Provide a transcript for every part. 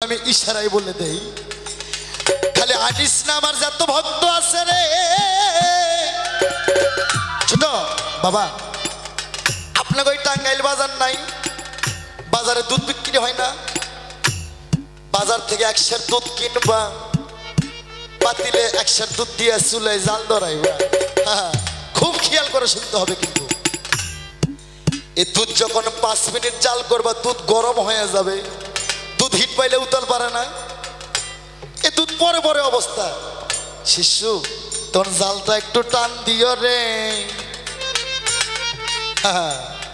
আমি ইশারায় বলে দেই খালি আনিস না আমার যত ভক্ত আছে রে ছোট বাবা আপনাকে ওই টাঙ্গাইল বাজার নাই বাজারে দুধ বিক্রি হয় না বাজার থেকে 1 সের দুধ কিনবা পাতিলে 1 সের দুধ দিয়ে চুলায় জাল ধরাইবা খুব খেয়াল করে শুনতে হবে কিন্তু এই দুধ যখন 5 মিনিট জাল করবা দুধ গরম হয়ে যাবে দুধ হিট পাইলে উতল পারে না এই দুধ পরে পরে অবস্থা শিশু তোর জালটা একটু টান দিও রে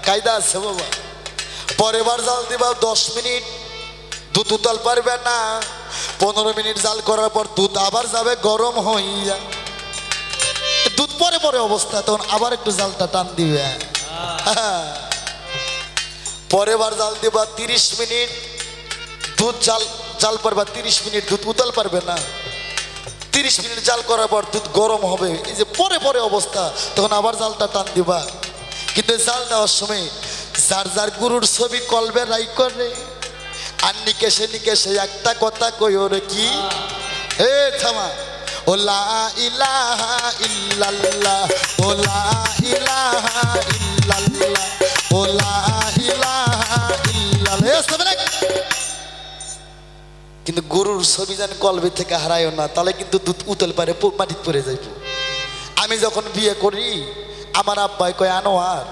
কায়দা আছে বাবা পরের বার জাল দিবা 10 মিনিট দুধ উতল পারবে না 15 মিনিট জাল করার পর দুধ আবার যাবে গরম হইয়া দুধ পরে পরে অবস্থা তখন আবার একটু জালটা টান দিবে পরের বার জাল দিবা 30 মিনিট দুধ জাল পারবা 30 মিনিট দুধ উতল পারবে না 30 মিনিট জাল করার পর দুধ গরম হবে এই যে পরে পরে অবস্থা তখন আবার জালটা টান দিবা কিন্তু জাল দেওয়ার সময় যার যার গুরুর ছবি কলবে রাই করে আর নিকেশে একটা কথা কই ওরে কি এ থামা ও লা ইলাহা ইল্লাল্লাহ ও লা ইলাহা ইল্লাল্লাহ ও লা ইলাহা ইল্লাল্লাহ কিন্তু গুরুর ছবি যেন কলবে থেকে হারায়ও না তাহলে কিন্তু দুধ উতল পারে মাটিতে পড়ে যাইব আমি যখন বিয়ে করি আমার আব্বাই কয় আনোয়ার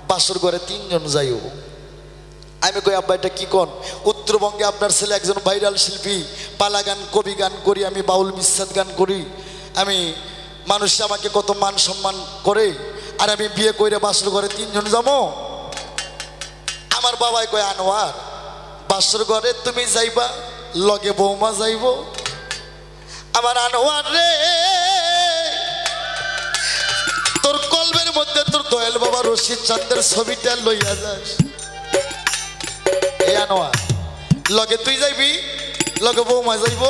বাসর ঘরে 3 জন যাইও আমি কই আব্বা এটা কি কোন উত্তরবঙ্গে আপনার ছেলে একজন ভাইরাল শিল্পী পালা গান কবি গান করি আমি বাউল বিচ্ছেদ গান করি আমি মানুষ আমাকে কত মান সম্মান করে আর আমি বিয়ে কইরে বাসর ঘরে 3 জন যাবো আমার বাবাই কয় আনোয়ার বাসর ঘরে তুমি যাইবা লগে বৌমা যাইব আমার আনোয়ার রে তোর কলবের মধ্যে তোর দয়াল বাবা রশিদ চাঁদের ছবিটা লইয়া যাস এই আনোয়ার লগে তুই যাইবি লগে বৌমা যাইব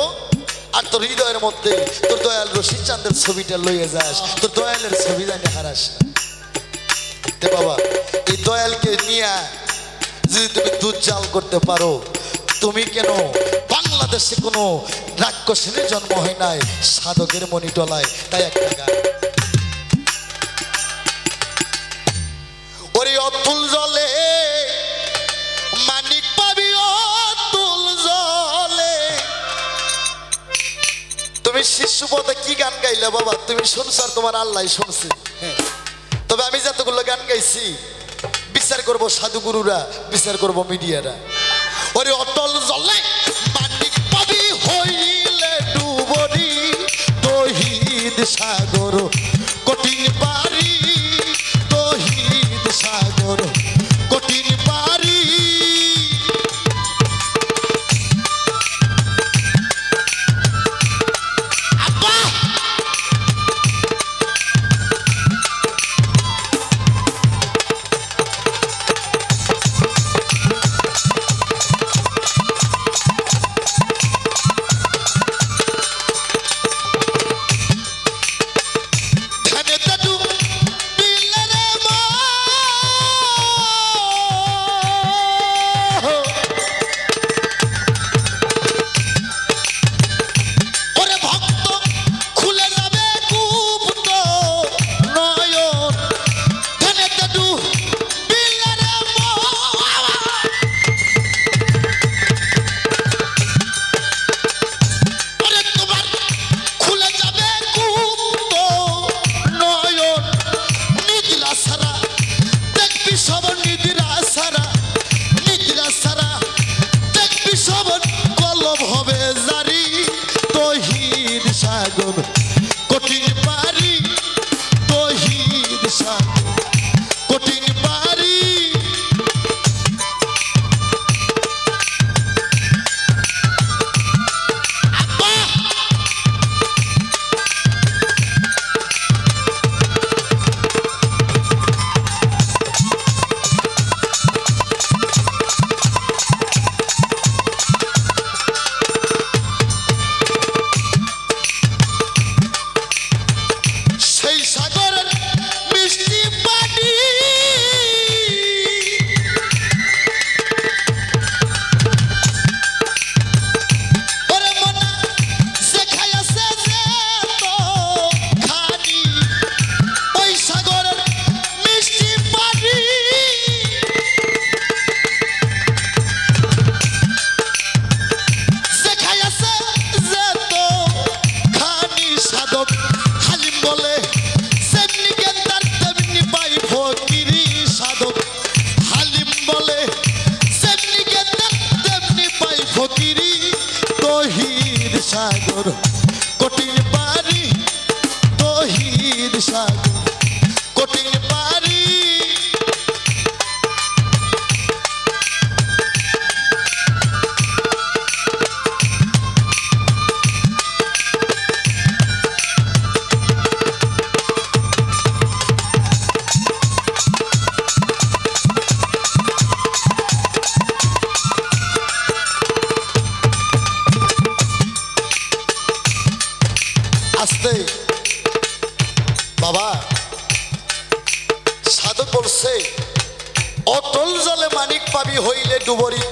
আর তোর হৃদয়ের মধ্যে তোর দয়াল রশিদ চাঁদের ছবিটা লইয়া যাস তোর দয়ালের ছবি জানি হারাস না বাবা এই দয়ালকে নিয়ে যদি তুমি দুধ জাল করতে পারো তুমি কেন বাংলাদেশে কোনো রাক্ষসের জন্ম হয় নাই সাধকের মণি টলায় তাই একটা গান ওরে অতুল জলে মানিক পাবি অতুল জলে তুমি শিশু পদে কি গান গাইলে বাবা তুমি শুনছ আর তোমার আল্লাহ শুনছে তবে আমি যতগুলো গান গাইছি বিচার করবো সাধুগুরুরা বিচার করবো মিডিয়ারা ওরে অটল জলে মানিক পাবি হইলে ডুবরি তহিদ সাগর কঠিন পারি তহিদ সাগর কঠিন পারি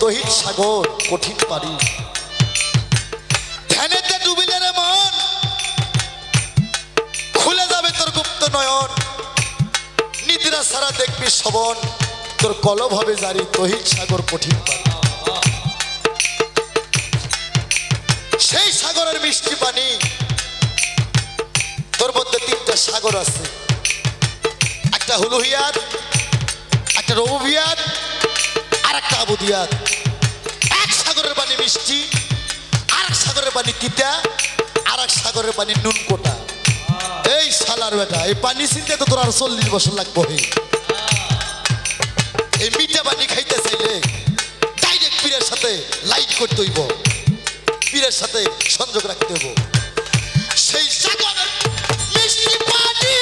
তহিদ সাগর কঠিন পারি ধ্যানেতে ডুবিলে রে মন খুলে যাবে তোর গুপ্ত নয়ন নিদ্রা সারা দেখবি শবন তোর কলব হবে জারি তহিদ সাগর কঠিন পারি সেই সাগরের মিষ্টি পানি তোর মধ্যে তিনটা সাগর আছে একটা হুলুহিয়াত একটা রবুভিয়াত আর একটা আবুদিয়াত এক সাগরের পানি মিষ্টি আর এক সাগরের পানি তিতা আর এক সাগরের পানি নুন কোটা এই শালার বেটা এই পানি চিনতে তো তোর আর 40 বছর লাগবে এই মিঠা পানি খাইতে চাইলে ডাইরেক্ট পীরের সাথে লাইট করতে হইব পীরের সাথে সংযোগ রাখতে হইব সেই সাগরের মিষ্টি পানি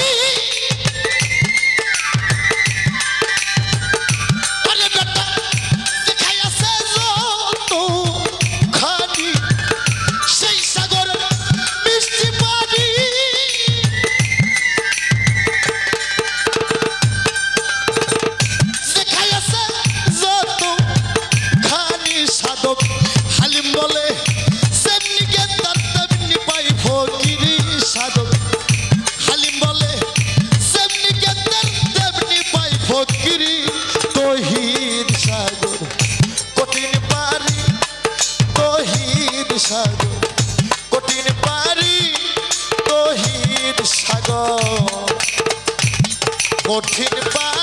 কঠিন পারি তহিদ সাগর কঠিন পারি